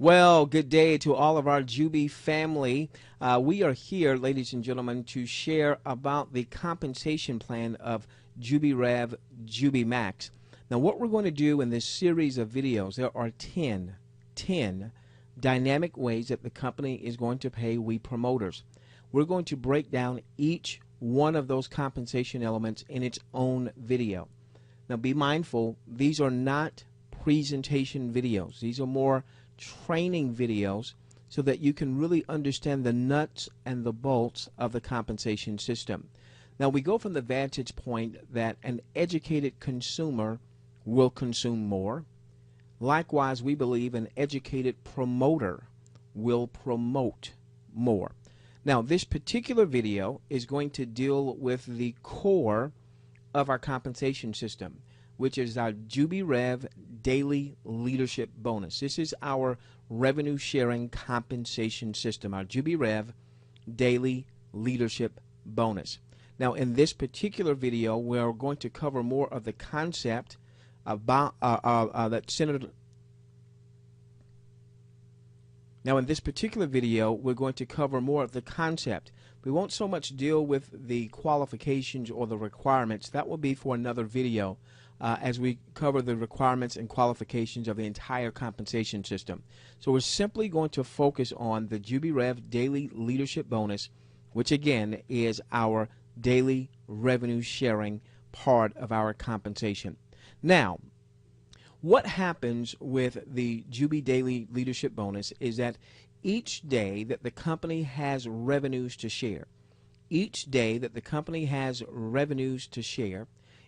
Well, good day to all of our Jubi family. We are here, ladies and gentlemen, to share about the compensation plan of Jubi Rev, Jubi Max. Now, what we're going to do in this series of videos, there are 10 dynamic ways that the company is going to pay we promoters. We're going to break down each one of those compensation elements in its own video. Now, be mindful, these are not presentation videos. These are more training videos so that you can really understand the nuts and the bolts of the compensation system. Now, we go from the vantage point that an educated consumer will consume more. Likewise, we believe an educated promoter will promote more. Now, this particular video is going to deal with the core of our compensation system, which is our Jubi Rev Daily Leadership Bonus. This is our revenue sharing compensation system, our Jubi Rev Daily Leadership Bonus. Now, in this particular video, we're going to cover more of the concept about that centered. Now, in this particular video, we're going to cover more of the concept. We won't so much deal with the qualifications or the requirements. That will be for another video as we cover the requirements and qualifications of the entire compensation system. So we're simply going to focus on the Jubi Rev Daily Leadership Bonus, which again is our daily revenue sharing part of our compensation. Now, what happens with the Jubi Daily Leadership Bonus is that each day that the company has revenues to share,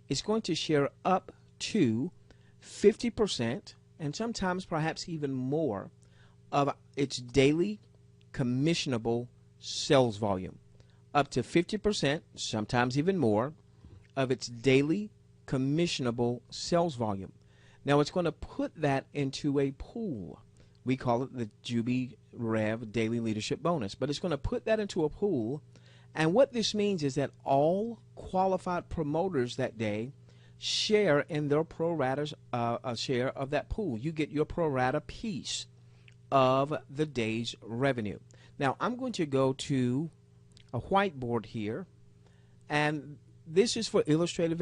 it's going to share up to 50% and sometimes perhaps even more of its daily commissionable sales volume. Up to 50%, sometimes even more, of its daily commissionable sales volume. Now, it's going to put that into a pool. We call it the Jubi Rev Daily Leadership Bonus, but it's going to put that into a pool. And what this means is that all qualified promoters that day share in their pro rata share of that pool. You get your pro rata piece of the day's revenue. Now, I'm going to go to a whiteboard here, and this is for illustrative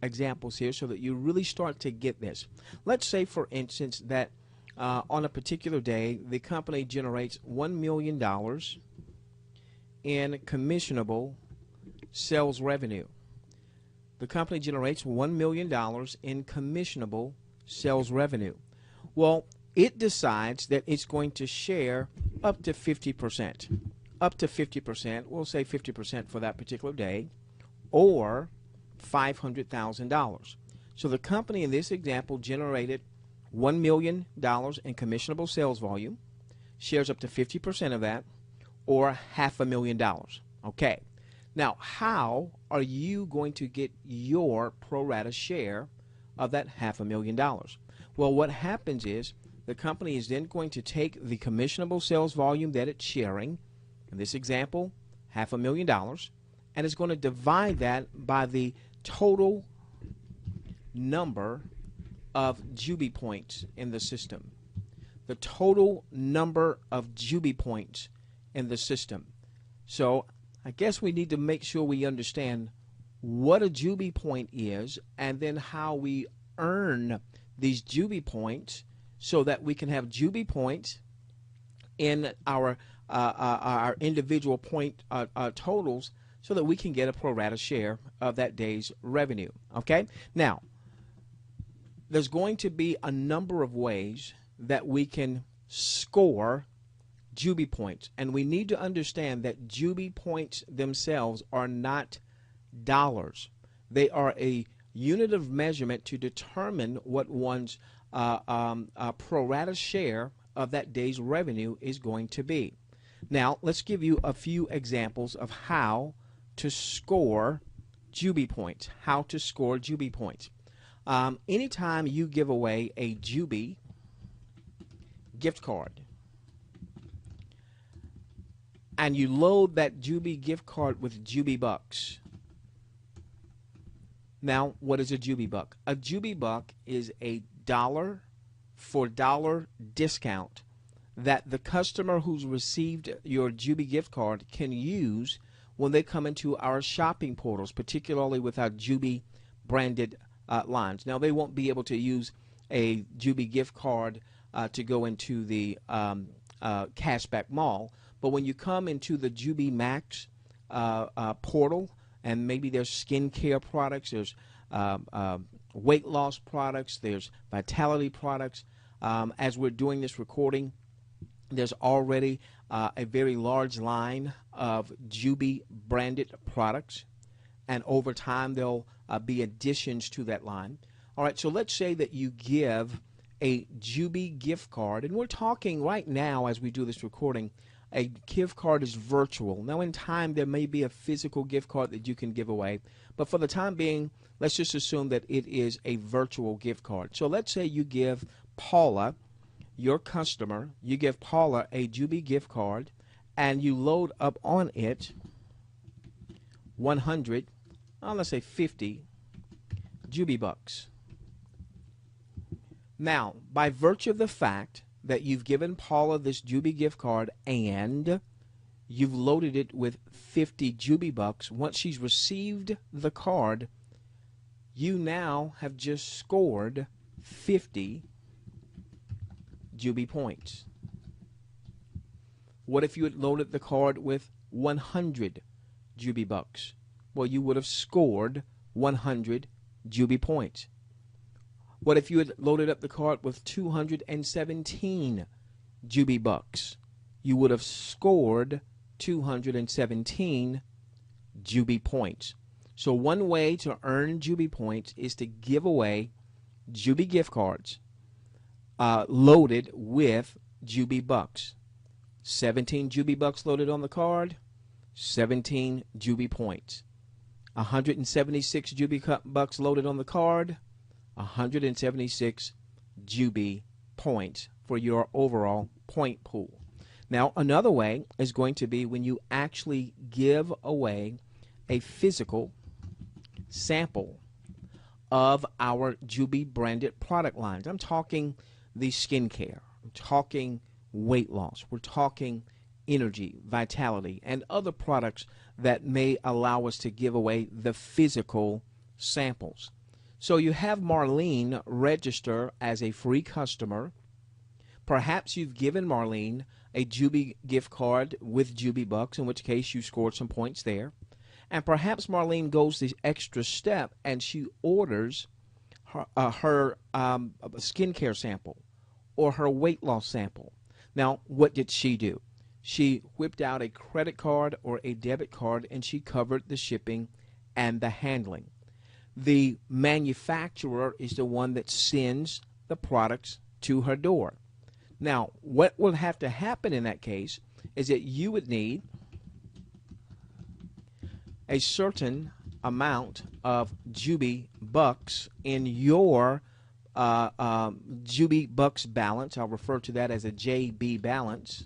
examples here so that you really start to get this. Let's say, for instance, that on a particular day, the company generates $1 million in commissionable sales revenue. The company generates $1 million in commissionable sales revenue. Well, it decides that it's going to share up to 50%. Up to 50%, we'll say 50% for that particular day, or $500,000. So the company in this example generated $1 million in commissionable sales volume, shares up to 50% of that, or $500,000. Okay. Now, how are you going to get your pro rata share of that $500,000? Well, what happens is the company is then going to take the commissionable sales volume that it's sharing, in this example, $500,000, and it's going to divide that by the total number of Jubi points in the system. The total number of Jubi points in the system. So I guess we need to make sure we understand what a Jubi point is and then how we earn these Jubi points so that we can have Jubi points in our individual point totals so that we can get a pro rata share of that day's revenue. Okay? Now, there's going to be a number of ways that we can score Jubi points, and we need to understand that Jubi points themselves are not dollars. They are a unit of measurement to determine what one's pro rata share of that day's revenue is going to be. Now, let's give you a few examples of how to score Jubi points. How to score Jubi points. Anytime you give away a Jubi gift card and you load that Jubi gift card with Jubi bucks. Now, what is a Jubi buck? A Jubi buck is a dollar for dollar discount that the customer who's received your Jubi gift card can use when they come into our shopping portals, particularly with our Jubi branded lines. Now, they won't be able to use a Jubi gift card to go into the cashback mall, but when you come into the Jubi Max portal, and maybe there's skincare products, there's weight loss products, there's vitality products. As we're doing this recording, there's already a very large line of Jubi branded products, and over time there'll be additions to that line. All right, so let's say that you give a Jubi gift card, and we're talking right now as we do this recording, a gift card is virtual. Now, in time, there may be a physical gift card that you can give away, but for the time being, let's just assume that it is a virtual gift card. So let's say you give Paula, your customer, you give Paula a Jubi gift card, and you load up on it 100, let's say 50 Jubi bucks. Now, by virtue of the fact that you've given Paula this Jubi gift card and you've loaded it with 50 Jubi bucks, once she's received the card, you now have just scored 50 Jubi points. What if you had loaded the card with 100 Jubi bucks? Well, you would have scored 100 Jubi points. What if you had loaded up the card with 217 Jubi bucks? You would have scored 217 Jubi points. So one way to earn Jubi points is to give away Jubi gift cards loaded with Jubi bucks. 17 Jubi bucks loaded on the card, 17 Jubi points. 176 Jubi bucks loaded on the card, 176 Jubi points for your overall point pool. Now, another way is going to be when you actually give away a physical sample of our Jubi branded product lines. I'm talking the skincare, I'm talking weight loss, we're talking energy, vitality, and other products that may allow us to give away the physical samples. So you have Marlene register as a free customer. Perhaps you've given Marlene a Jubi gift card with Jubi bucks, in which case you scored some points there. And perhaps Marlene goes the extra step and she orders her skincare sample or her weight loss sample. Now, what did she do? She whipped out a credit card or a debit card and she covered the shipping and the handling. The manufacturer is the one that sends the products to her door. Now, what will have to happen in that case is that you would need a certain amount of Jubi bucks in your Jubi bucks balance. I'll refer to that as a JB balance.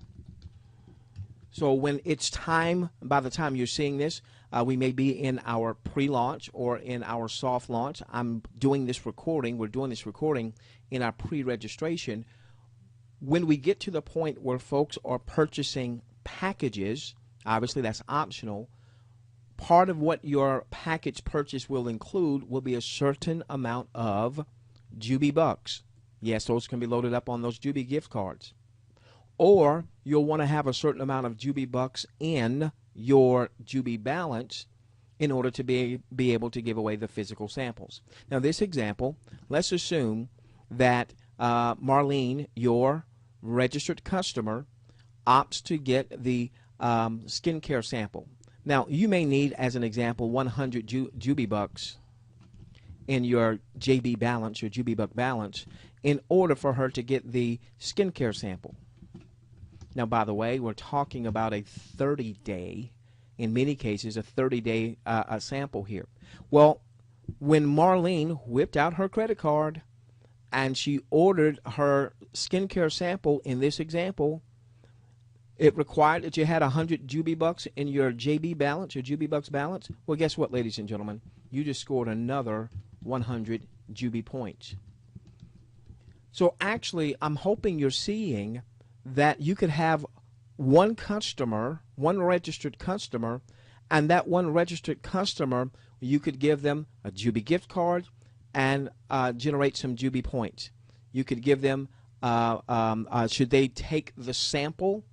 So when it's time, by the time you're seeing this, we may be in our pre-launch or in our soft launch. I'm doing this recording. We're doing this recording in our pre-registration. When we get to the point where folks are purchasing packages, obviously that's optional. Part of what your package purchase will include will be a certain amount of Jubi bucks. Yes, those can be loaded up on those Jubi gift cards. Or you'll want to have a certain amount of Jubi bucks in your Jubi balance in order to be able to give away the physical samples. Now, this example, let's assume that Marlene, your registered customer, opts to get the skincare sample. Now, you may need, as an example, 100 Jubi bucks in your JB balance, your Jubi buck balance, in order for her to get the skincare sample. Now, by the way, we're talking about a 30-day, in many cases, a 30-day sample here. Well, when Marlene whipped out her credit card and she ordered her skincare sample in this example, it required that you had 100 Jubi bucks in your JB balance, your Jubi bucks balance. Well, guess what, ladies and gentlemen? You just scored another 100 Jubi points. So actually, I'm hoping you're seeing that you could have one customer, one registered customer, and that one registered customer, you could give them a Jubi gift card and generate some Jubi points. You could give them, should they take the sample,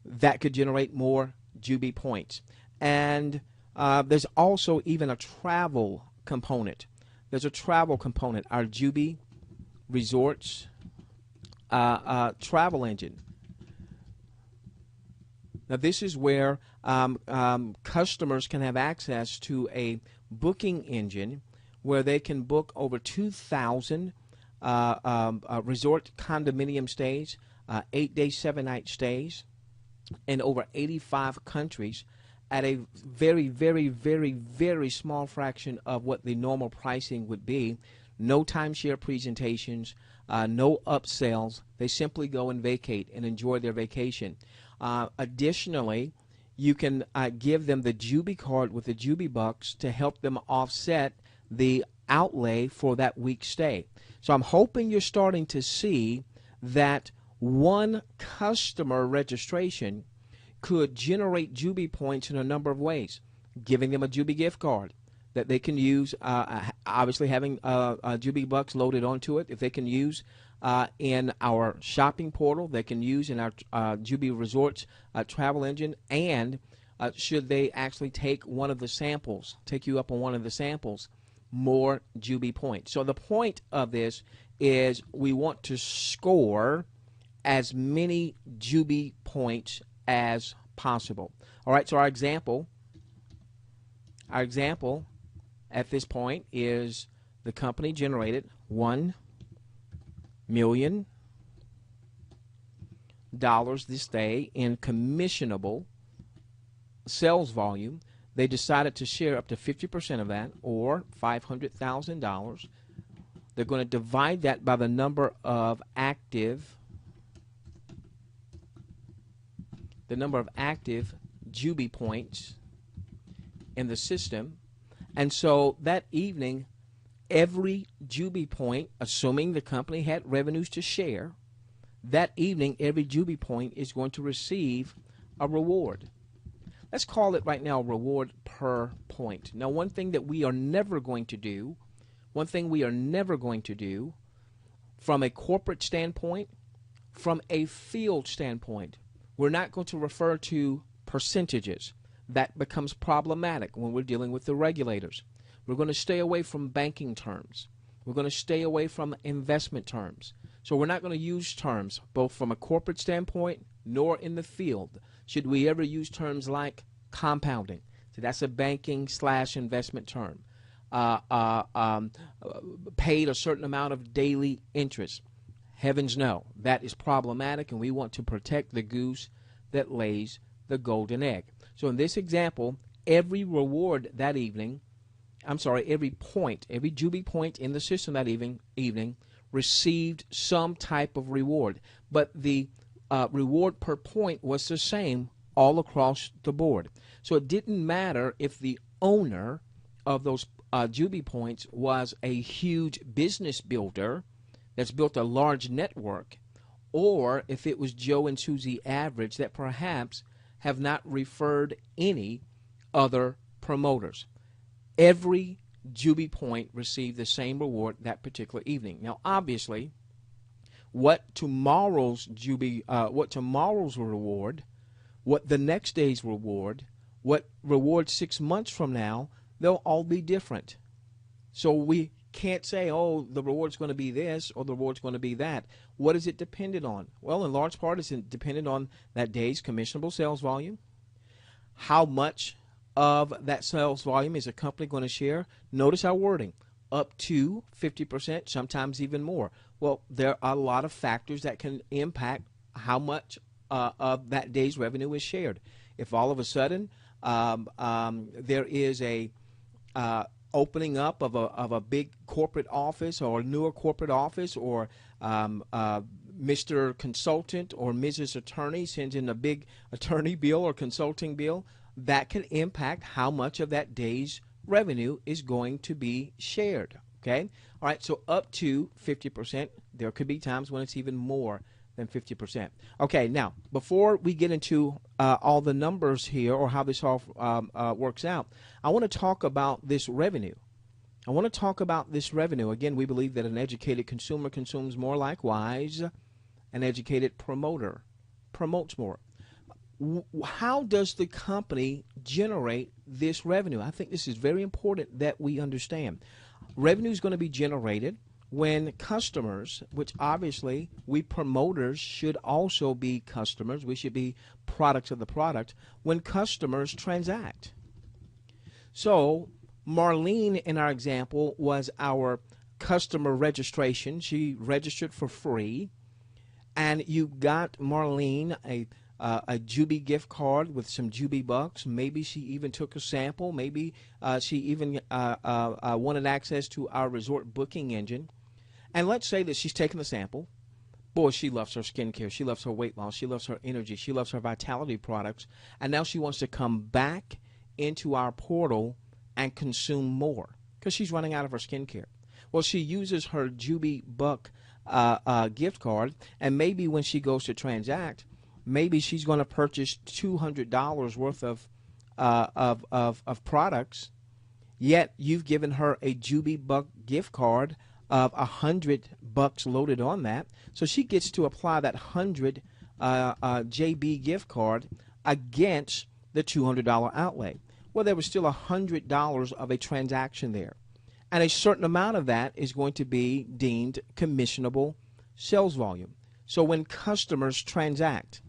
that could generate more Jubi points. And there's also even a travel component. There's a travel component. Our Jubi Resorts travel engine. Now this is where customers can have access to a booking engine where they can book over 2,000 resort condominium stays, 8-day, 7-night stays in over 85 countries at a very, very, very, very small fraction of what the normal pricing would be. No timeshare presentations, no upsells. They simply go and vacate and enjoy their vacation. Additionally, you can give them the Jubi card with the Jubi bucks to help them offset the outlay for that week's stay. So I'm hoping you're starting to see that one customer registration could generate Jubi points in a number of ways. Giving them a Jubi gift card that they can use, obviously having Jubi bucks loaded onto it, if they can use in our shopping portal, they can use in our Jubi Resorts travel engine, and should they actually take one of the samples, take you up on one of the samples, more Jubi points. So the point of this is we want to score as many Jubi points as possible. All right, so our example at this point is the company generated $1 million this day in commissionable sales volume. They decided to share up to 50% of that, or $500,000. They're going to divide that by the number of active Jubi points in the system. And so that evening, every Jubi point, assuming the company had revenues to share, that evening every Jubi point is going to receive a reward. Let's call it right now reward per point. Now, one thing we are never going to do from a corporate standpoint, from a field standpoint, we're not going to refer to percentages. That becomes problematic when we're dealing with the regulators. We're going to stay away from banking terms. We're going to stay away from investment terms. So we're not going to use terms both from a corporate standpoint nor in the field. Should we ever use terms like compounding? So that's a banking / investment term. Paid a certain amount of daily interest. Heavens no. That is problematic, and we want to protect the goose that lays the golden egg. So in this example, every reward that evening, every Jubi point in the system that evening received some type of reward. But the reward per point was the same all across the board. So it didn't matter if the owner of those Jubi points was a huge business builder that's built a large network, or if it was Joe and Susie average that perhaps have not referred any other promoters. Every Jubi point received the same reward that particular evening. Now, obviously, what tomorrow's reward, what the next day's reward, what reward 6 months from now, they'll all be different. So we can't say, oh, the reward's going to be this or the reward's going to be that. What is it dependent on? Well, in large part, it's dependent on that day's commissionable sales volume. How much of that sales volume is a company going to share? Notice our wording, up to 50%, sometimes even more. Well, there are a lot of factors that can impact how much of that day's revenue is shared. If all of a sudden there is a opening up of a big corporate office or a newer corporate office, or Mr. Consultant or Mrs. Attorney sends in a big attorney bill or consulting bill, that can impact how much of that day's revenue is going to be shared. Okay? All right, so up to 50%. There could be times when it's even more than 50%. Okay, now, before we get into all the numbers here or how this all works out, I want to talk about this revenue. I want to talk about this revenue. Again, we believe that an educated consumer consumes more. Likewise, an educated promoter promotes more. How does the company generate this revenue? I think this is very important that we understand. Revenue is going to be generated when customers, which obviously we promoters should also be customers, we should be products of the product, when customers transact. So Marlene, in our example, was our customer registration. She registered for free, and you got Marlene a Jubi gift card with some Jubi bucks. Maybe she even took a sample. Maybe she even wanted access to our resort booking engine. And let's say that she's taken the sample. Boy, she loves her skincare. She loves her weight loss. She loves her energy. She loves her vitality products. And now she wants to come back into our portal and consume more because she's running out of her skincare. Well, she uses her Jubi buck gift card, and maybe when she goes to transact, maybe she's going to purchase $200 worth of products, yet you've given her a Jubi buck gift card of $100 loaded on that, so she gets to apply that 100 JB gift card against the $200 outlay. Well, there was still $100 of a transaction there, and a certain amount of that is going to be deemed commissionable sales volume. So when customers transact,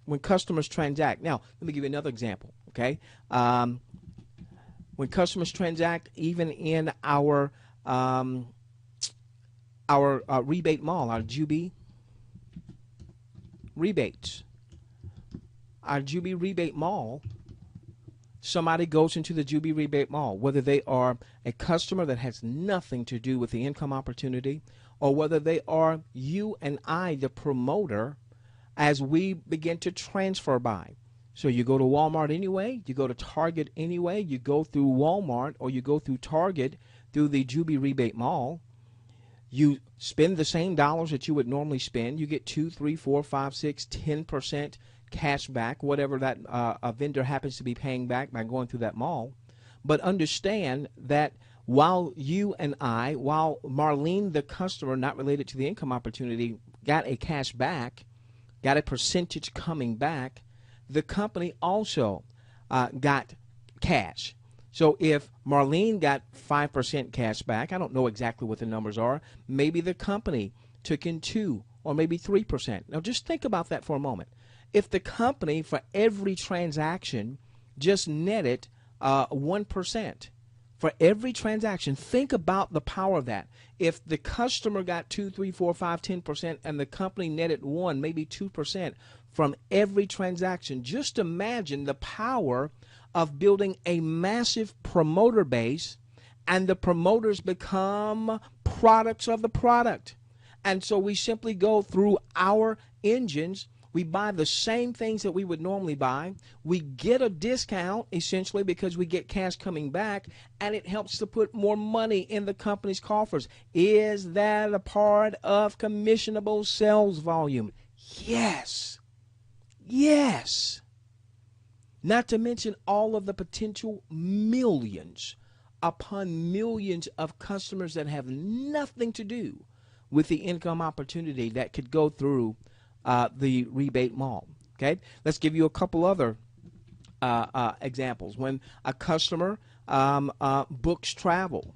now let me give you another example, okay? When customers transact, even in our rebate mall, our Jubi rebates, our Jubi rebate mall, somebody goes into the Jubi rebate mall, whether they are a customer that has nothing to do with the income opportunity, or whether they are you and I, the promoter, as we begin to transfer by. So you go to Walmart anyway, you go to Target anyway, you go through Walmart or you go through Target through the Jubi rebate mall. You spend the same dollars that you would normally spend. You get 2, 3, 4, 5, 6, 10% cash back, whatever that a vendor happens to be paying back by going through that mall. But understand that while you and I, while Marlene, the customer, not related to the income opportunity, got a cash back, got a percentage coming back, the company also got cash. So if Marlene got 5% cash back, I don't know exactly what the numbers are, maybe the company took in 2 or maybe 3%. Now just think about that for a moment. If the company, for every transaction, just netted 1%, for every transaction, think about the power of that. If the customer got 2, 3, 4, 5, 10%, and the company netted 1, maybe 2% from every transaction, just imagine the power of building a massive promoter base, and the promoters become products of the product. And so we simply go through our engines. We buy the same things that we would normally buy. We get a discount, essentially, because we get cash coming back, and it helps to put more money in the company's coffers. Is that a part of commissionable sales volume? Yes. Yes. Not to mention all of the potential millions upon millions of customers that have nothing to do with the income opportunity that could go through the rebate mall. Okay, let's give you a couple other examples. When a customer books travel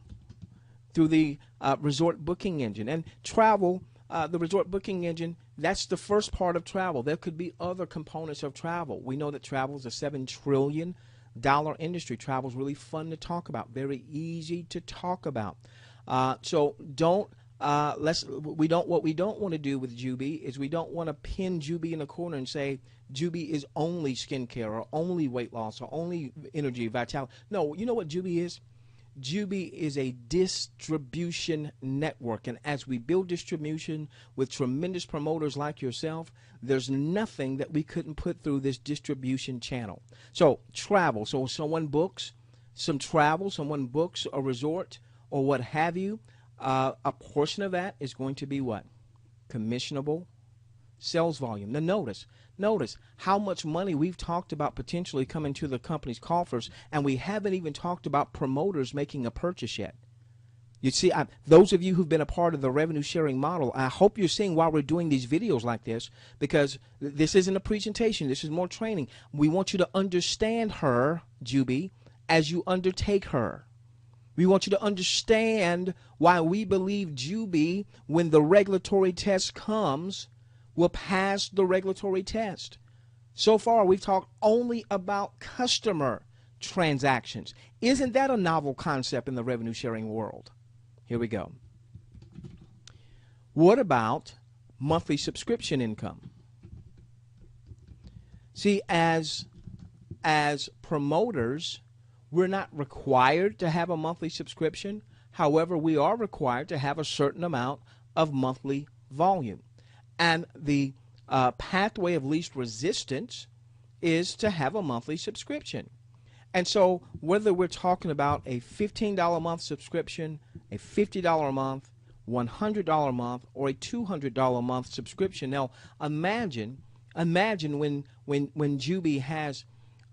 through the resort booking engine, and travel, the resort booking engine, that's the first part of travel. There could be other components of travel. We know that travel is a $7 trillion industry. Travel is really fun to talk about, very easy to talk about. So don't. What we don't want to do with Jubi is we don't want to pin Jubi in a corner and say Jubi is only skincare or only weight loss or only energy, vitality. No, you know what Jubi is? Jubi is a distribution network, and as we build distribution with tremendous promoters like yourself, there's nothing that we couldn't put through this distribution channel. So travel, so someone books some travel, someone books a resort or what have you, a portion of that is going to be what? Commissionable sales volume. Now notice how much money we've talked about potentially coming to the company's coffers, and we haven't even talked about promoters making a purchase yet. You see, those of you who've been a part of the revenue sharing model, I hope you're seeing why we're doing these videos like this, because this isn't a presentation. This is more training. We want you to understand her, Jubi, as you undertake her. We want you to understand why we believe Jubi, when the regulatory test comes, will pass the regulatory test. So far, we've talked only about customer transactions. Isn't that a novel concept in the revenue sharing world? Here we go. What about monthly subscription income? See, as promoters, we're not required to have a monthly subscription. However, we are required to have a certain amount of monthly volume. And the pathway of least resistance is to have a monthly subscription. And so whether we're talking about a $15 a month subscription, a $50 a month, $100 a month, or a $200 a month subscription. Now imagine when Jubi has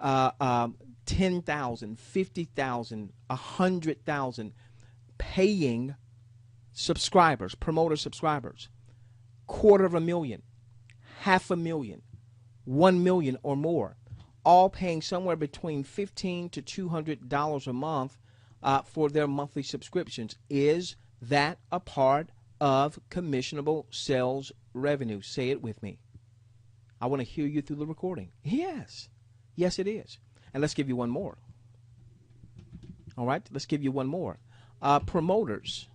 10,000, 50,000, 100,000 paying subscribers, promoter subscribers, 250,000, 500,000, 1 million or more, all paying somewhere between $15 to $200 a month for their monthly subscriptions. Is that a part of commissionable sales revenue? Say it with me. I want to hear you through the recording. Yes. Yes, it is. And let's give you one more. All right, let's give you one more. Promoters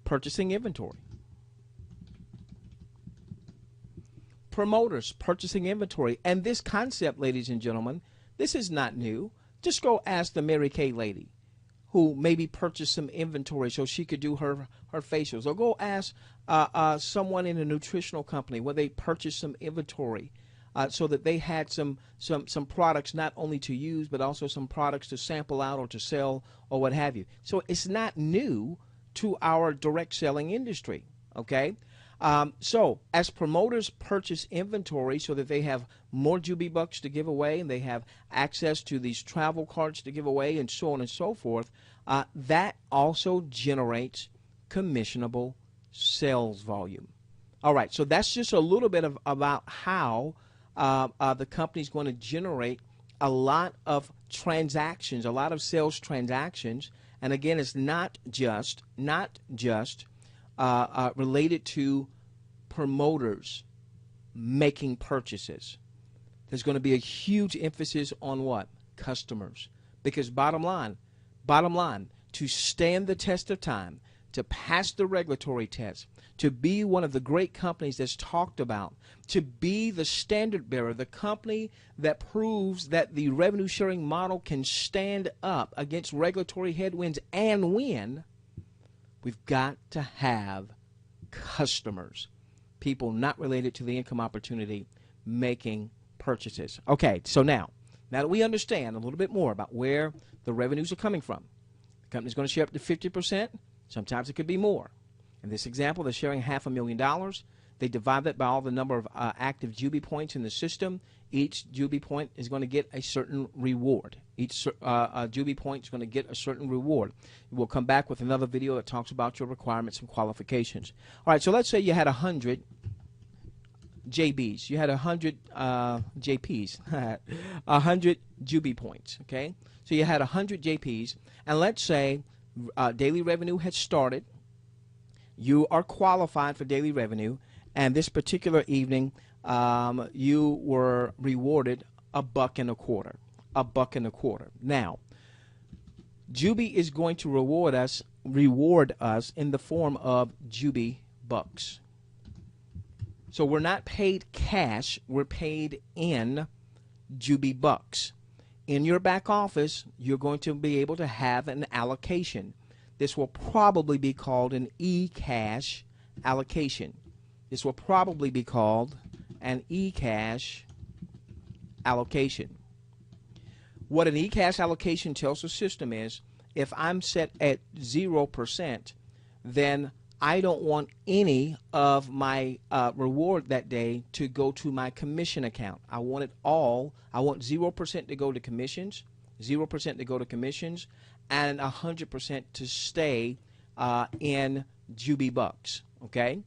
purchasing inventory. Promoters purchasing inventory. And this concept, ladies and gentlemen, this is not new. Just go ask the Mary Kay lady who maybe purchased some inventory so she could do her facials. Or go ask someone in a nutritional company where they purchased some inventory so that they had some products not only to use but also some products to sample out or to sell or what have you. So it's not new to our direct selling industry, okay? So as promoters purchase inventory so that they have more Jubi bucks to give away and they have access to these travel cards to give away and so on and so forth, that also generates commissionable sales volume. All right, so that's just a little bit about how the company's going to generate a lot of transactions, a lot of sales transactions. And again, it's not just related to promoters making purchases. There's going to be a huge emphasis on what? Customers. Because bottom line, to stand the test of time, to pass the regulatory test, to be one of the great companies that's talked about, to be the standard bearer, the company that proves that the revenue sharing model can stand up against regulatory headwinds and win, we've got to have customers, people not related to the income opportunity making purchases. Okay, so now that we understand a little bit more about where the revenues are coming from, the company's going to share up to 50%. Sometimes it could be more. In this example, they're sharing $500,000. They divide that by all the number of active Jubi points in the system. Each Jubi point is going to get a certain reward. Each Jubi point is going to get a certain reward. We'll come back with another video that talks about your requirements and qualifications. All right, so let's say you had 100 JBs. You had 100 JPs, 100 Jubi points, okay? So you had 100 JPs, and let's say daily revenue had started. You are qualified for daily revenue, and this particular evening you were rewarded $1.25. $1.25. Now, Jubi is going to reward us in the form of Jubi bucks. So we're not paid cash, we're paid in Jubi bucks. In your back office, you're going to be able to have an allocation. This will probably be called an e-cash allocation. This will probably be called an e-cash allocation. What an e-cash allocation tells the system is, if I'm set at 0%, then I don't want any of my reward that day to go to my commission account. I want it all. I want 0% to go to commissions, 0% to go to commissions, and 100% to stay in Jubi Bucks. Okay?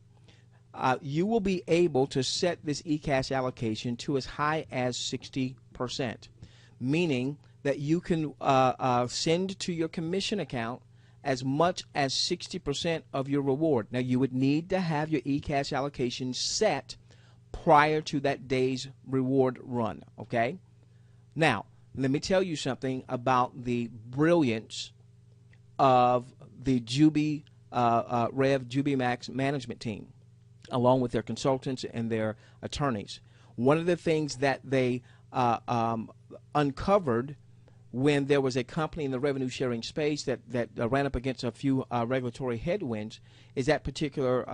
You will be able to set this eCash allocation to as high as 60%, meaning that you can send to your commission account as much as 60% of your reward. Now, you would need to have your eCash allocation set prior to that day's reward run, okay? Now, let me tell you something about the brilliance of the Jubi Rev, Jubi Max management team, along with their consultants and their attorneys. One of the things that they uncovered when there was a company in the revenue sharing space that ran up against a few regulatory headwinds is that particular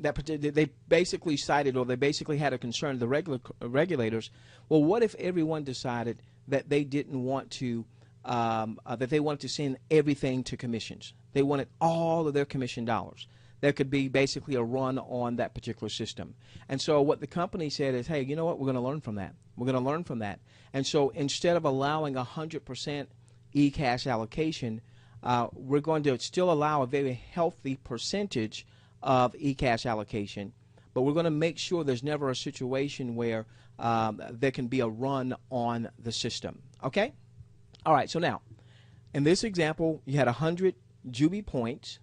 they basically cited, or they basically had a concern, the regulators, well, what if everyone decided that they didn't want to that they wanted to send everything to commissions? They wanted all of their commission dollars. There could be basically a run on that particular system. And so what the company said is, hey, you know what, we're going to learn from that. We're going to learn from that. And so instead of allowing 100% eCash allocation, we're going to still allow a very healthy percentage of eCash allocation, but we're going to make sure there's never a situation where there can be a run on the system. Okay? All right, so now, in this example, you had 100 Jubi points.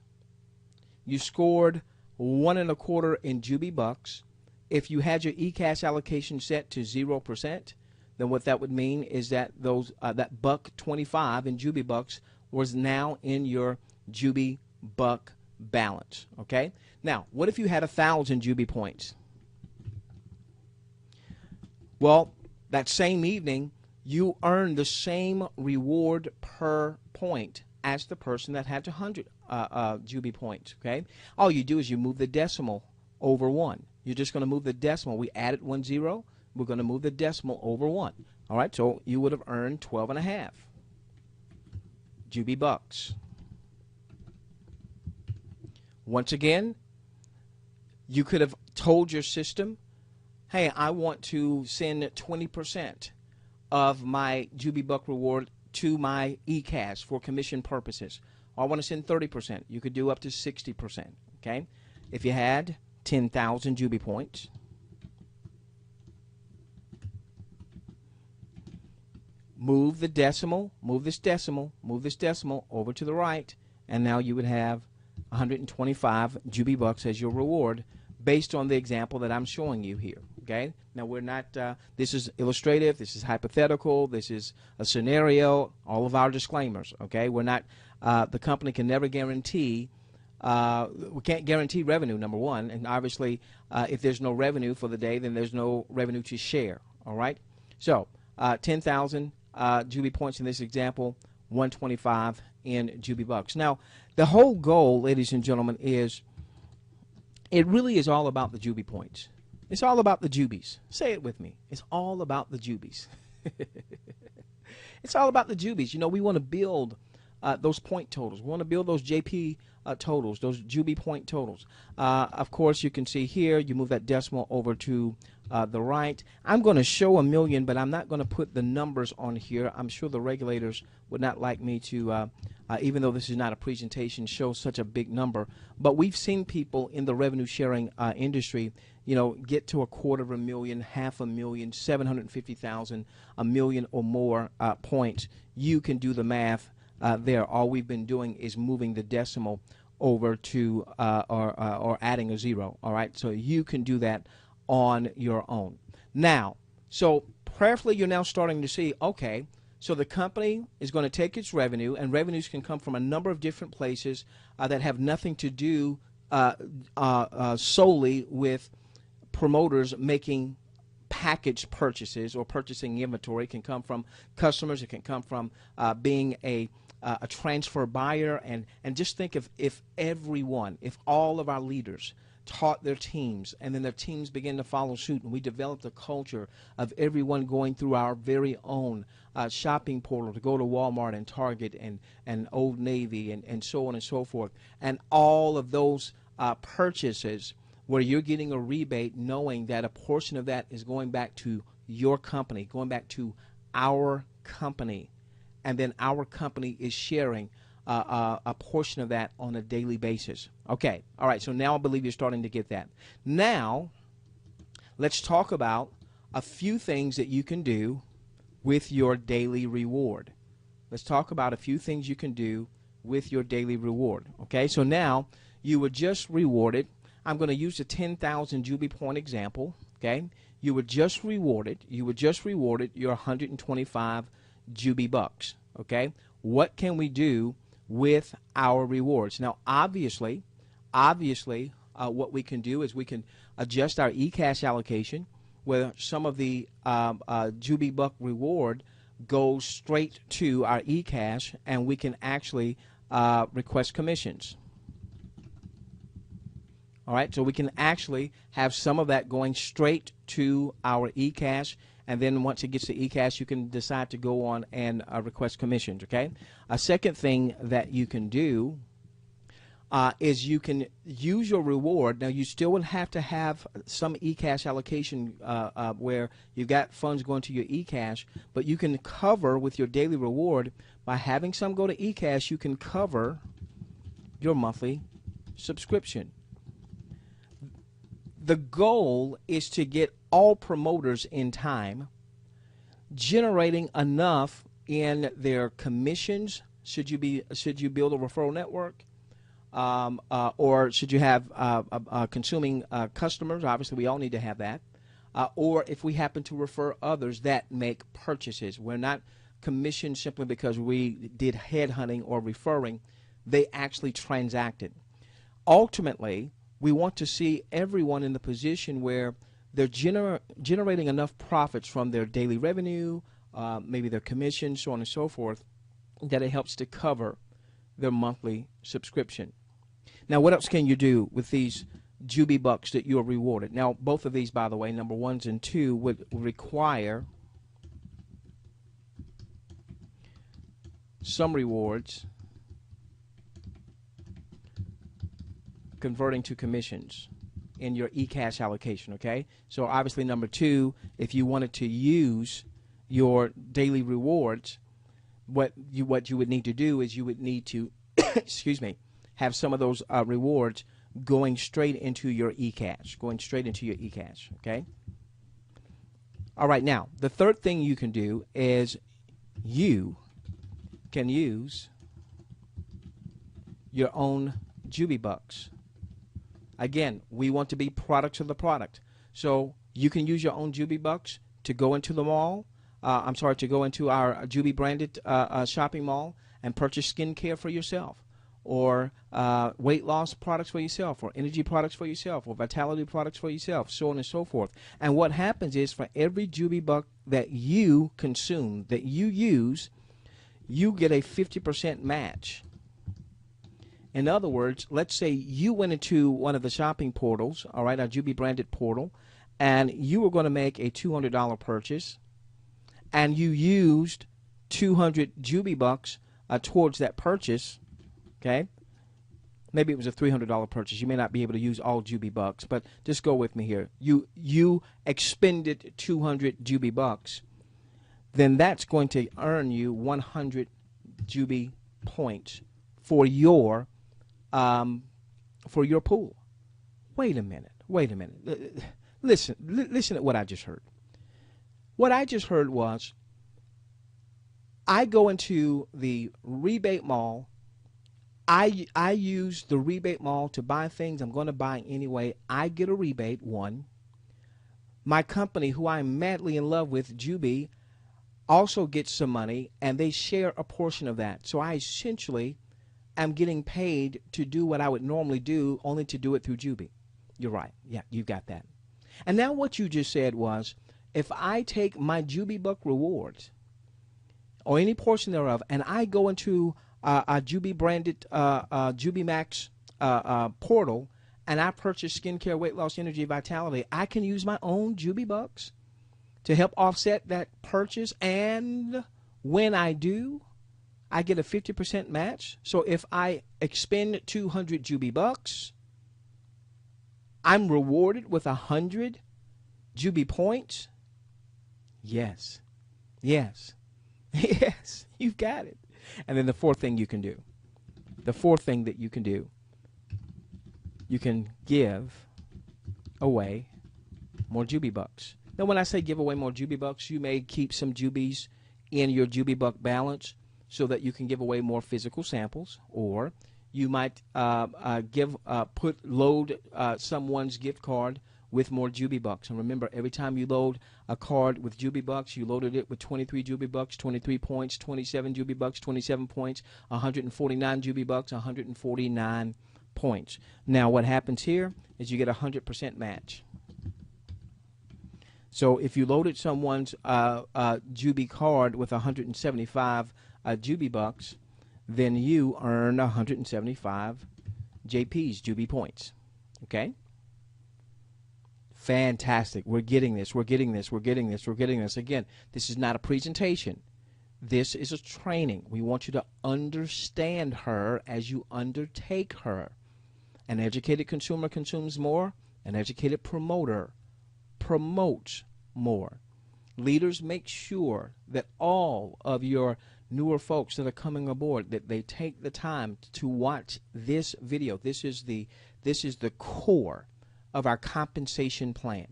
You scored 1 1/4 in Jubi Bucks. If you had your eCash allocation set to 0%, then what that would mean is that those that $1.25 in Jubi Bucks was now in your Jubi Buck balance. Okay. Now, what if you had 1,000 Jubi points? Well, that same evening, you earned the same reward per point as the person that had 100 Jubi points. Okay. All you do is you move the decimal over 1. You're just going to move the decimal. We added 1 0. We're going to move the decimal over 1. All right. So you would have earned 12.5 Jubi Bucks. Once again, you could have told your system, hey, I want to send 20% of my Jubi Buck reward to my eCash for commission purposes. Or I want to send 30%. You could do up to 60%. Okay? If you had 10,000 Jubi points, move the decimal, move this decimal over to the right, and now you would have 125 Jubi Bucks as your reward based on the example that I'm showing you here. Okay? Now, we're not, this is illustrative, this is hypothetical, this is a scenario, all of our disclaimers. Okay? We're not, the company can never guarantee, we can't guarantee revenue, number one, and obviously if there's no revenue for the day, then there's no revenue to share. All right? So, 10,000 Jubi points in this example, 125 in Jubi Bucks. Now, the whole goal, ladies and gentlemen, is it really is all about the Jubi points. It's all about the Jubis. Say it with me. It's all about the Jubis. It's all about the Jubis. You know, we want to build those point totals. We want to build those JP totals, those Jubi point totals. Of course, you can see here, you move that decimal over to the right. I'm going to show 1 million, but I'm not going to put the numbers on here. I'm sure the regulators would not like me to, even though this is not a presentation, show such a big number. But we've seen people in the revenue sharing industry, you know, get to 250,000, 500,000, 750,000, 1 million or more points. You can do the math there. All we've been doing is moving the decimal over to or adding a 0. All right, so you can do that on your own. Now, so prayerfully, you're now starting to see, okay, so the company is going to take its revenue, and revenues can come from a number of different places that have nothing to do solely with promoters making package purchases or purchasing inventory. It can come from customers. It can come from being a a transfer buyer, and just think if everyone, if all of our leaders taught their teams, and then their teams began to follow suit, and we developed a culture of everyone going through our very own shopping portal to go to Walmart and Target and Old Navy and so on and so forth, and all of those purchases where you're getting a rebate, knowing that a portion of that is going back to your company, going back to our company, and then our company is sharing a portion of that on a daily basis. Okay, all right, so now I believe you're starting to get that. Now, let's talk about a few things that you can do with your daily reward. Let's talk about a few things you can do with your daily reward. Okay, so now you were just rewarded. I'm going to use the 10,000 Jubi point example. Okay, you were just rewarded your 125 Jubi bucks. Okay, what can we do with our rewards? Now, obviously, what we can do is we can adjust our eCash allocation, where some of the Jubi buck reward goes straight to our eCash, and we can actually request commissions. All right, so we can actually have some of that going straight to our eCash, and then once it gets to eCash, you can decide to go on and request commissions, okay? A second thing that you can do is you can use your reward. Now, you still would have to have some eCash allocation where you've got funds going to your eCash, but you can cover with your daily reward by having some go to eCash. You can cover your monthly subscription. The goal is to get all promoters in time generating enough in their commissions. Should you build a referral network, or should you have consuming customers? Obviously, we all need to have that. Or if we happen to refer others that make purchases, we're not commissioned simply because we did headhunting or referring. They actually transacted. Ultimately, we want to see everyone in the position where they're generating enough profits from their daily revenue, maybe their commission, so on and so forth, that it helps to cover their monthly subscription. Now, what else can you do with these Jubi bucks that you are rewarded? Now, both of these, by the way, number 1s and 2, would require some rewards converting to commissions in your eCash allocation, okay? So obviously, number 2, if you wanted to use your daily rewards, what you would need to do is you would need to excuse me, have some of those rewards going straight into your eCash, okay? All right, now, the third thing you can do is you can use your own Jubi bucks. Again, we want to be products of the product. So you can use your own Jubi bucks to go into the mall, to go into our Jubi branded shopping mall and purchase skincare for yourself, or weight loss products for yourself, or energy products for yourself, or vitality products for yourself, so on and so forth. And what happens is, for every Jubi buck that you consume, that you use, you get a 50% match. In other words, let's say you went into one of the shopping portals, all right, our Jubi branded portal, and you were going to make a $200 purchase, and you used 200 Jubi bucks towards that purchase, okay? Maybe it was a $300 purchase. You may not be able to use all Jubi bucks, but just go with me here. You expended 200 Jubi bucks, then that's going to earn you 100 Jubi points for your pool. Wait a minute. Listen at what I just heard. What I just heard was, I go into the rebate mall. I use the rebate mall to buy things I'm going to buy anyway. I get a rebate, one. My company, who I'm madly in love with, Jubi, also gets some money, and they share a portion of that. So I essentially am getting paid to do what I would normally do, only to do it through Jubi. You're right. Yeah, you got that. And now what you just said was, if I take my Jubi buck rewards, or any portion thereof, and I go into Jubi branded Jubi Max portal, and I purchase skincare, weight loss, energy, vitality, I can use my own Jubi bucks to help offset that purchase. And when I do, I get a 50% match. So if I expend 200 Jubi bucks, I'm rewarded with 100 Jubi points. Yes. Yes. Yes. You've got it. And then the fourth thing you can do. The fourth thing that you can do. You can give away more Jubi bucks. Now, when I say give away more Jubi bucks, you may keep some Jubis in your Jubi buck balance so that you can give away more physical samples, or you might load someone's gift card with more Jubi bucks. And remember, every time you load a card with Jubi bucks, you loaded it with 23 Jubi bucks, 23 points, 27 Jubi bucks, 27 points, 149 Jubi bucks, 149 points. Now, what happens here is you get a 100% match. So if you loaded someone's Jubi card with 175 Jubi bucks, then you earn 175 JP's, Jubi points. Okay? Fantastic. We're getting this. We're getting this. We're getting this. We're getting this. Again, this is not a presentation. This is a training. We want you to understand her as you undertake her. An educated consumer consumes more. An educated promoter promotes more. Leaders, make sure that all of your newer folks that are coming aboard, that they take the time to watch this video. This is the core of our compensation plan.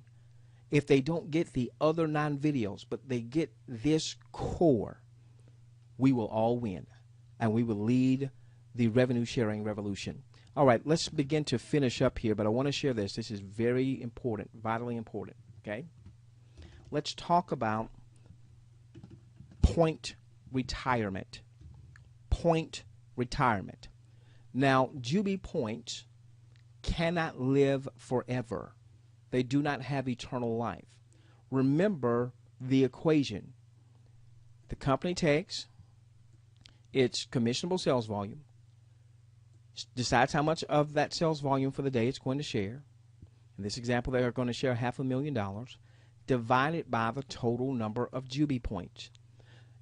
If they don't get the other 9 videos, but they get this core, we will all win, and we will lead the revenue sharing revolution. All right, let's begin to finish up here, but I want to share this. This is very important, vitally important, okay? Let's talk about point retirement. Point retirement. Now, Jubi points cannot live forever. They do not have eternal life. Remember the equation. The company takes its commissionable sales volume, decides how much of that sales volume for the day it's going to share. In this example, they are going to share $500,000, divided by the total number of Jubi points.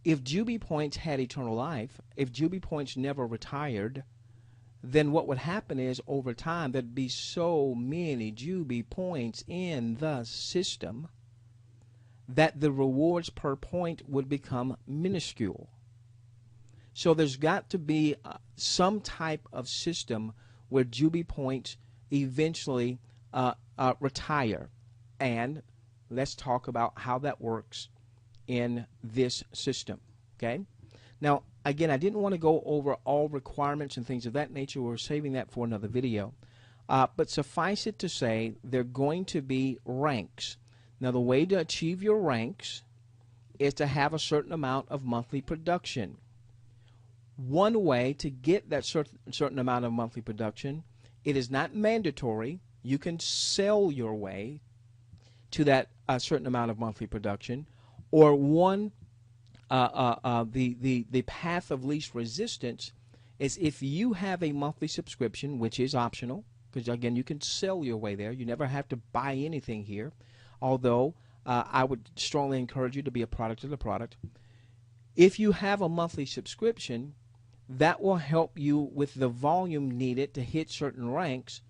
If Jubi points had eternal life, if Jubi points never retired, then what would happen is over time there'd be so many Jubi points in the system that the rewards per point would become minuscule. So there's got to be some type of system where Jubi points eventually retire. And let's talk about how that works in this system. Okay? Now, again, I didn't want to go over all requirements and things of that nature. We're saving that for another video. But suffice it to say, there are going to be ranks. Now, the way to achieve your ranks is to have a certain amount of monthly production. One way to get that certain amount of monthly production, it is not mandatory. You can sell your way to that certain amount of monthly production, or the path of least resistance is if you have a monthly subscription, which is optional, because again, you can sell your way there. You never have to buy anything here, although I would strongly encourage you to be a product of the product. If you have a monthly subscription, that will help you with the volume needed to hit certain ranks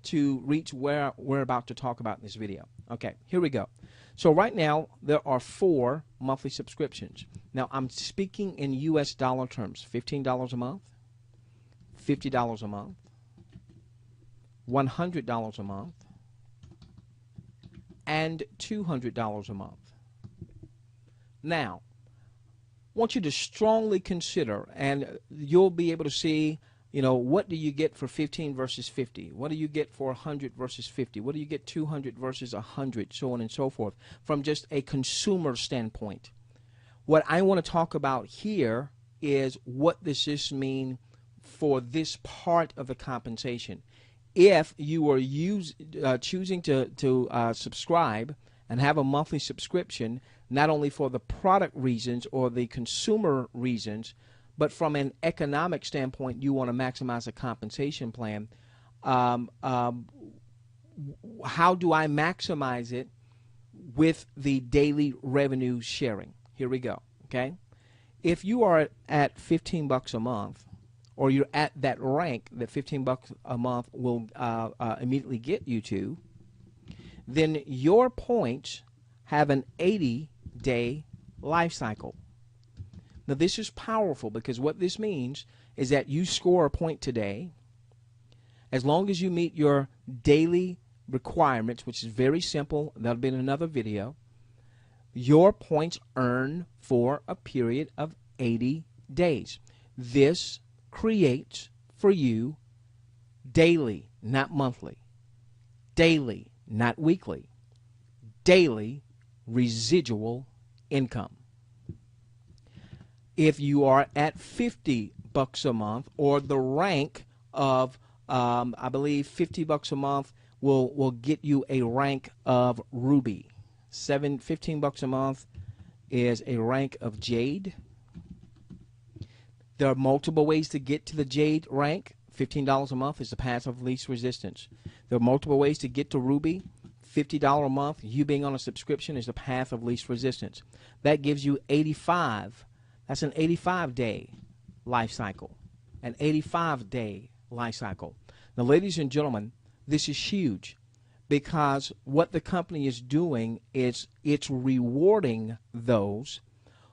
to reach where we're about to talk about in this video. Okay, here we go. So right now, there are 4 monthly subscriptions. Now, I'm speaking in U.S. dollar terms. $15 a month, $50 a month, $100 a month, and $200 a month. Now, I want you to strongly consider, and you'll be able to see, you know, what do you get for 15 versus 50? What do you get for 100 versus 50? What do you get 200 versus 100, so on and so forth, from just a consumer standpoint. What I want to talk about here is what does this mean for this part of the compensation. If you are choosing to subscribe and have a monthly subscription, not only for the product reasons or the consumer reasons, but from an economic standpoint, you want to maximize a compensation plan. How do I maximize it with the daily revenue sharing? Here we go. Okay, if you are at $15 a month, or you're at that rank that $15 a month will immediately get you to, then your points have an 80-day life cycle. Now this is powerful because what this means is that you score a point today, as long as you meet your daily requirements, which is very simple, that'll be in another video, your points earn for a period of 80 days. This creates for you daily, not monthly, daily, not weekly, daily residual income. If you are at $50 a month, or the rank of, I believe $50 a month will get you a rank of Ruby. $15 a month is a rank of Jade. There are multiple ways to get to the Jade rank. $15 a month is the path of least resistance. There are multiple ways to get to Ruby. $50 a month, you being on a subscription, is the path of least resistance. That gives you 85. That's an 85-day life cycle. An 85-day life cycle. Now, ladies and gentlemen, this is huge, because what the company is doing is it's rewarding those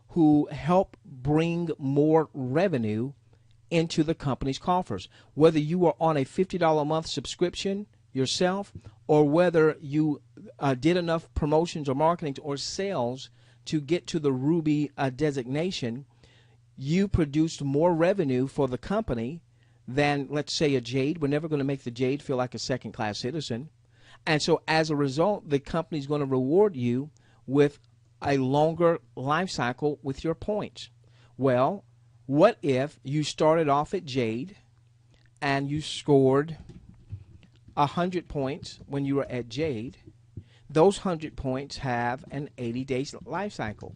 who help bring more revenue into the company's coffers. Whether you are on a $50 a month subscription yourself, or whether you did enough promotions or marketing or sales to get to the Ruby designation, you produced more revenue for the company than, let's say, a Jade. We're never going to make the Jade feel like a second-class citizen. And so as a result, the company's going to reward you with a longer life cycle with your points. Well, what if you started off at Jade and you scored 100 points when you were at Jade? Those 100 points have an 80-day life cycle.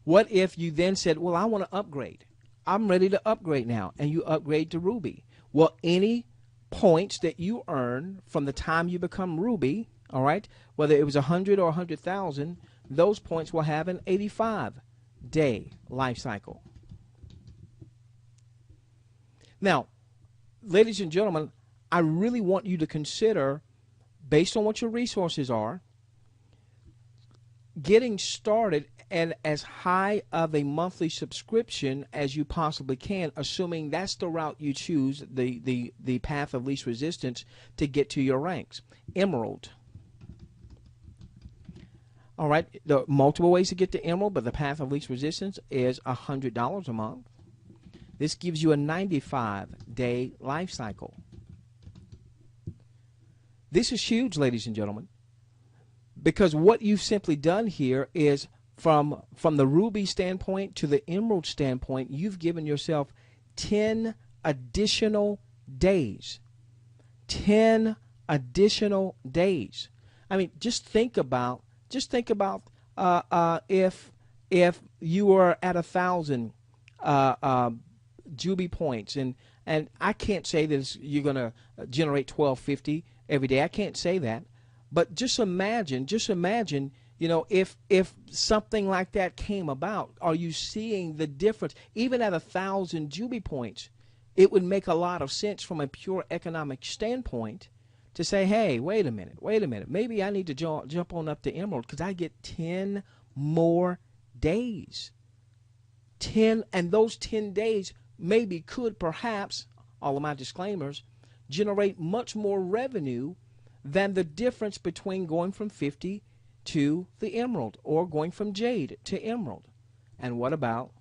What if you then said, well, I want to upgrade. I'm ready to upgrade now, and you upgrade to Ruby. Well, any points that you earn from the time you become Ruby, all right, whether it was 100 or 100,000, those points will have an 85-day life cycle. Now, ladies and gentlemen, I really want you to consider, based on what your resources are, getting started and as high of a monthly subscription as you possibly can, assuming that's the route you choose, the path of least resistance to get to your ranks. Emerald. All right, there are multiple ways to get to Emerald, but the path of least resistance is $100 a month. This gives you a 95-day life cycle. This is huge, ladies and gentlemen, because what you've simply done here is from the Ruby standpoint to the Emerald standpoint, you've given yourself 10 additional days. 10 additional days. I mean, just think about if you were at 1,000 Jubi points, and I can't say that you're going to generate 1250 every day. I can't say that, but just imagine, you know, if something like that came about. Are you seeing the difference? Even at 1,000 Jubi points, it would make a lot of sense from a pure economic standpoint to say, hey, wait a minute, maybe I need to jump on up to Emerald because I get 10 more days. 10, and those 10 days maybe could perhaps, all of my disclaimers, generate much more revenue than the difference between going from 50 to the Emerald or going from Jade to Emerald. And what about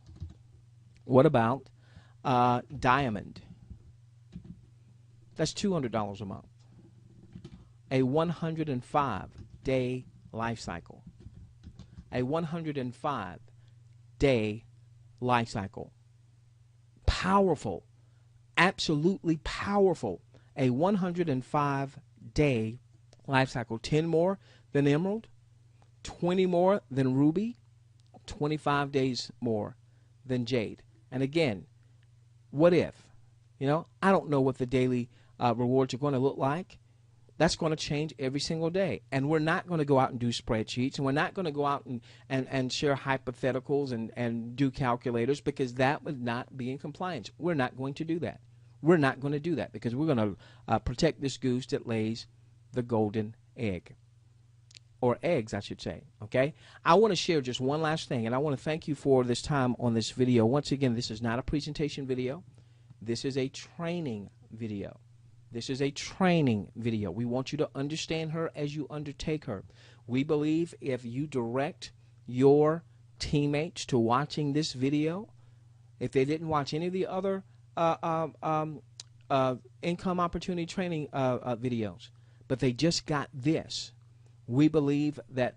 Diamond? That's $200 a month. A 105-day life cycle. A 105-day life cycle. Powerful. Absolutely powerful. A 105-day life cycle. 10 more than Emerald. 20 more than Ruby. 25 days more than Jade. And again, what if? You know, I don't know what the daily rewards are going to look like. That's going to change every single day. And we're not going to go out and do spreadsheets, and we're not going to go out and share hypotheticals and do calculators, because that would not be in compliance. We're not going to do that. We're not going to do that, because we're going to protect this goose that lays the golden egg. Or eggs, I should say. Okay? I want to share just one last thing, and I want to thank you for this time on this video. Once again, this is not a presentation video. This is a training video. This is a training video. We want you to understand her as you undertake her. We believe if you direct your teammates to watching this video, if they didn't watch any of the other income opportunity training videos, but they just got this, we believe that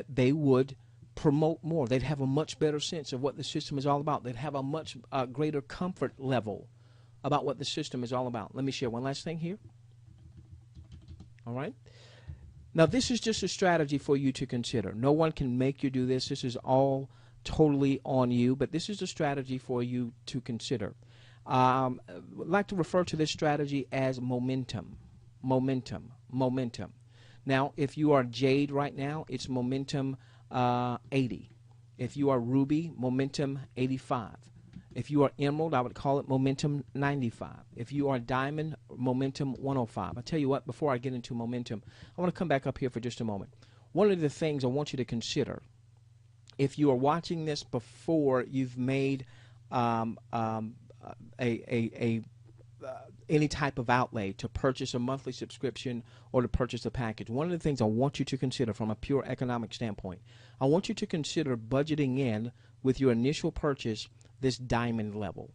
they would promote more. They'd have a much better sense of what the system is all about. They'd have a much greater comfort level about what the system is all about. Let me share one last thing here. All right. Now, this is just a strategy for you to consider. No one can make you do this. This is all totally on you, but this is a strategy for you to consider. I'd like to refer to this strategy as momentum. Momentum. Momentum. Now, if you are Jade right now, it's momentum 80. If you are Ruby, momentum 85. If you are Emerald, I would call it momentum 95. If you are Diamond, momentum 105. I'll tell you what, before I get into momentum, I want to come back up here for just a moment. One of the things I want you to consider, if you are watching this before you've made any type of outlay to purchase a monthly subscription or to purchase a package, one of the things I want you to consider from a pure economic standpoint, I want you to consider budgeting in with your initial purchase this diamond level.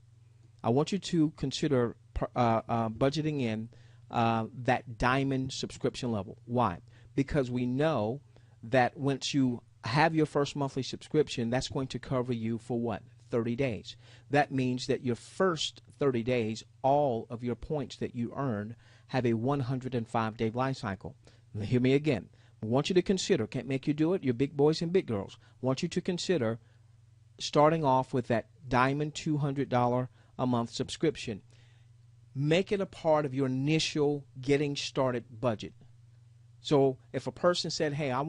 I want you to consider budgeting in that diamond subscription level. Why? Because we know that once you have your first monthly subscription, that's going to cover you for what? 30 days. That means that your first 30 days, all of your points that you earn have a 105-day life cycle. Now, hear me again. I want you to consider, can't make you do it, you're big boys and big girls. I want you to consider starting off with that diamond $200 a month subscription. Make it a part of your initial getting started budget. So if a person said, hey, I'm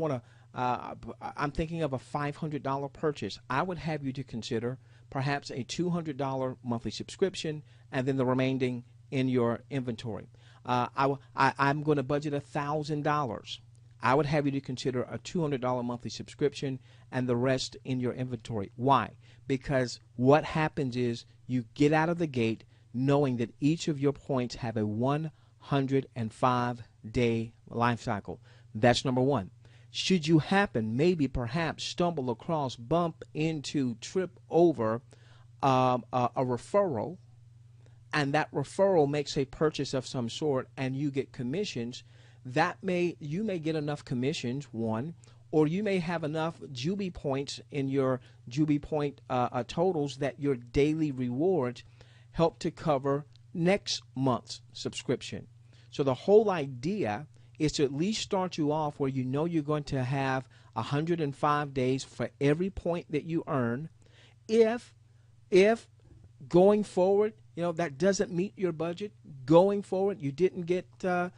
thinking of a $500 purchase, I would have you to consider perhaps a $200 monthly subscription and then the remaining in your inventory. I'm going to budget $1,000. I would have you to consider a $200 monthly subscription and the rest in your inventory. Why? Because what happens is you get out of the gate knowing that each of your points have a 105-day life cycle. That's number one. Should you happen, maybe perhaps stumble across, bump into, trip over a referral, and that referral makes a purchase of some sort and you get commissions, you may get enough commissions, one, or you may have enough Jubi points in your Jubi point totals that your daily rewards help to cover next month's subscription. So the whole idea is to at least start you off where you know you're going to have 105 days for every point that you earn. If going forward, that doesn't meet your budget, going forward you didn't get the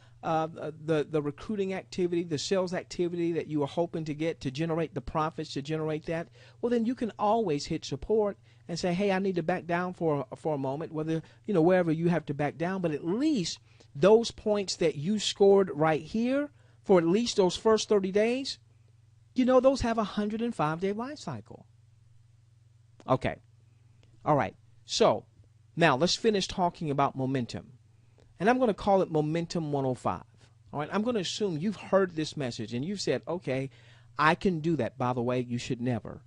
recruiting activity, the sales activity that you were hoping to get to generate the profits, to generate that, well, then you can always hit support and say, hey, I need to back down for a moment, whether, wherever you have to back down, but at least those points that you scored right here for at least those first 30 days, those have a 105-day life cycle. Okay. All right. So now let's finish talking about momentum. And I'm going to call it Momentum 105. All right. I'm going to assume you've heard this message and you've said, okay, I can do that. By the way, you should never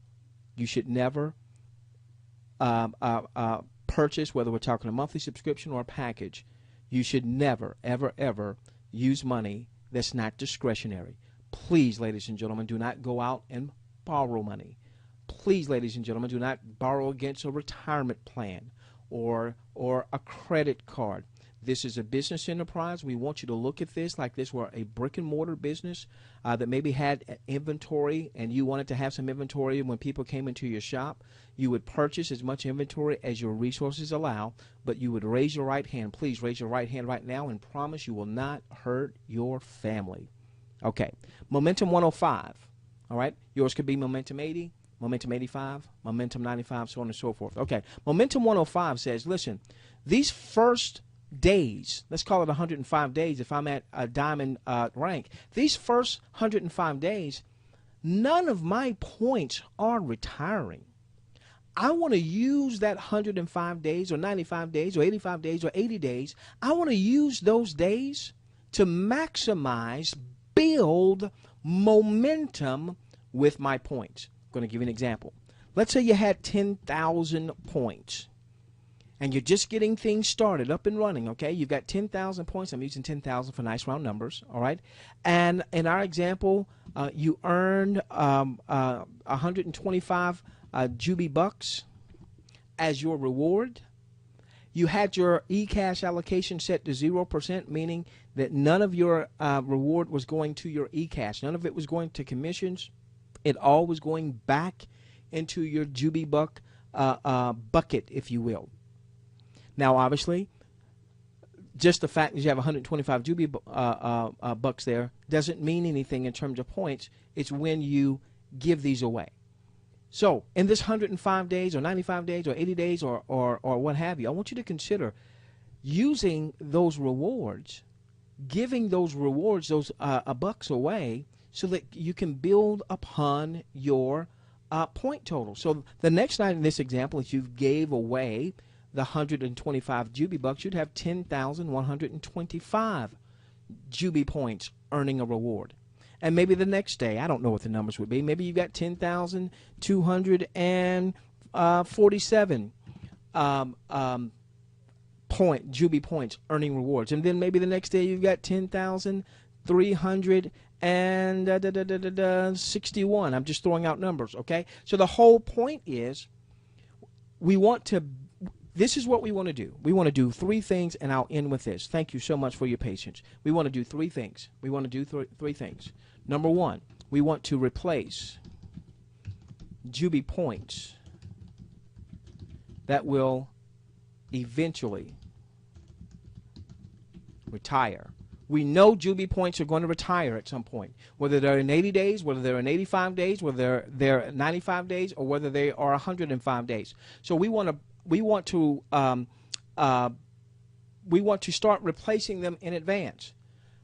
purchase, whether we're talking a monthly subscription or a package, you should never, ever, ever use money that's not discretionary. Please, ladies and gentlemen, do not go out and borrow money. Please, ladies and gentlemen, do not borrow against a retirement plan or a credit card. This is a business enterprise. We want you to look at this like this were a brick and mortar business that maybe had inventory, and you wanted to have some inventory when people came into your shop. You would purchase as much inventory as your resources allow, but you would raise your right hand. Please raise your right hand right now and promise you will not hurt your family. Okay, Momentum 105. All right, yours could be Momentum 80, Momentum 85, Momentum 95, so on and so forth. Okay, Momentum 105 says, listen, these first days, let's call it 105 days if I'm at a diamond rank, these first 105 days, none of my points are retiring. I want to use that 105 days or 95 days or 85 days or 80 days. I want to use those days to maximize, build momentum with my points. I'm going to give you an example. Let's say you had 10,000 points and you're just getting things started up and running, okay? You've got 10,000 points. I'm using 10,000 for nice round numbers, all right? And in our example, you earned 125 Jubi bucks as your reward. You had your eCash allocation set to 0%, meaning that none of your reward was going to your eCash. None of it was going to commissions. It all was going back into your Jubi buck bucket, if you will. Now, obviously, just the fact that you have 125 Jubi bucks there doesn't mean anything in terms of points. It's when you give these away. So, in this 105 days or 95 days or 80 days or what have you, I want you to consider using those rewards, giving those rewards, those bucks away, so that you can build upon your point total. So, the next night in this example, if you gave away the 125 Jubi bucks, you'd have 10,125 Jubi points earning a reward. And maybe the next day, I don't know what the numbers would be. Maybe you got 10,247 Jubi points earning rewards. And then maybe the next day you've got 10,361. I'm just throwing out numbers, okay? So the whole point is this is what we want to do. We want to do three things, and I'll end with this. Thank you so much for your patience. We want to do three things. We want to do three things. Number one, we want to replace Jubi points that will eventually retire. We know Jubi points are going to retire at some point, whether they're in 80 days, whether they're in 85 days, whether they're 95 days, or whether they are 105 days. So we want to start replacing them in advance.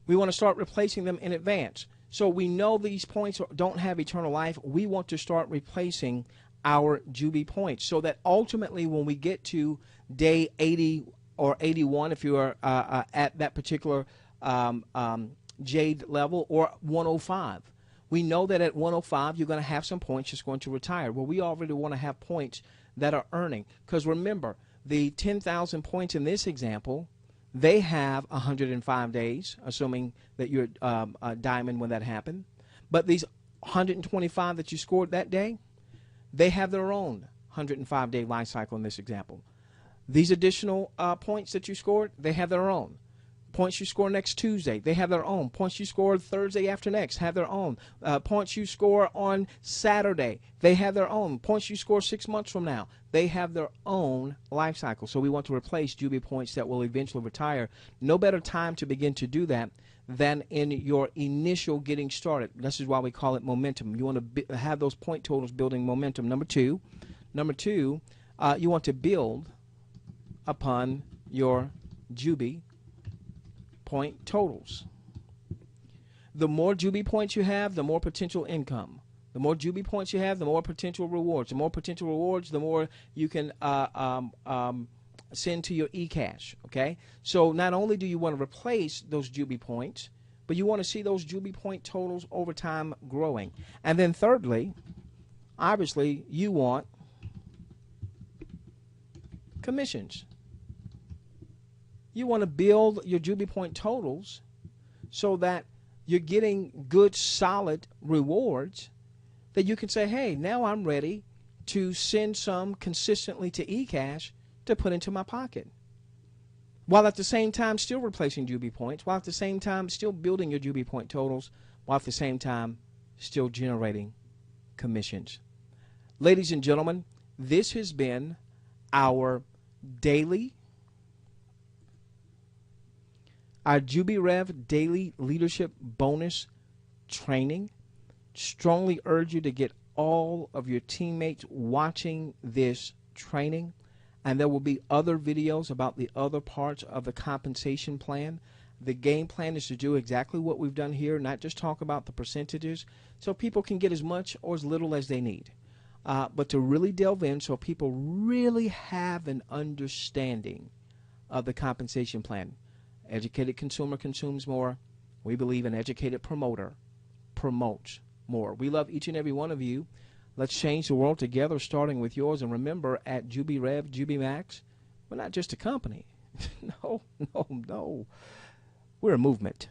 We want to start replacing them in advance. So we know these points don't have eternal life. We want to start replacing our Jubi points so that ultimately when we get to day 80 or 81, if you are at that particular Jade level, or 105, we know that at 105 you're going to have some points that's going to retire. Well, we already want to have points that are earning, because remember, the 10,000 points in this example, they have 105 days, assuming that you're a diamond when that happened. But these 125 that you scored that day, they have their own 105-day life cycle in this example. These additional points that you scored, they have their own. Points you score next Tuesday, they have their own. Points you score Thursday after next have their own. Points you score on Saturday, they have their own. Points you score 6 months from now, they have their own life cycle. So we want to replace Jubi points that will eventually retire. No better time to begin to do that than in your initial getting started. This is why we call it momentum. You want to have those point totals building momentum. Number two, you want to build upon your Jubi point totals. The more Jubi points you have, the more potential income. The more Jubi points you have, the more potential rewards. The more potential rewards, the more you can send to your eCash. Okay? So not only do you want to replace those Jubi points, but you want to see those Jubi point totals over time growing. And then thirdly, obviously, you want commissions. You want to build your Jubi point totals so that you're getting good, solid rewards that you can say, hey, now I'm ready to send some consistently to eCash to put into my pocket. while at the same time still replacing Jubi points, while at the same time still building your Jubi point totals, while at the same time still generating commissions. Ladies and gentlemen, this has been our Jubi Rev daily leadership bonus training. Strongly urge you to get all of your teammates watching this training, and there will be other videos about the other parts of the compensation plan. The game plan is to do exactly what we've done here, not just talk about the percentages, so people can get as much or as little as they need, but to really delve in so people really have an understanding of the compensation plan. Educated consumer consumes more. We believe an educated promoter promotes more. We love each and every one of you. Let's change the world together, starting with yours. And remember, at Jubi Rev, Jubi Max, we're not just a company. No. We're a movement.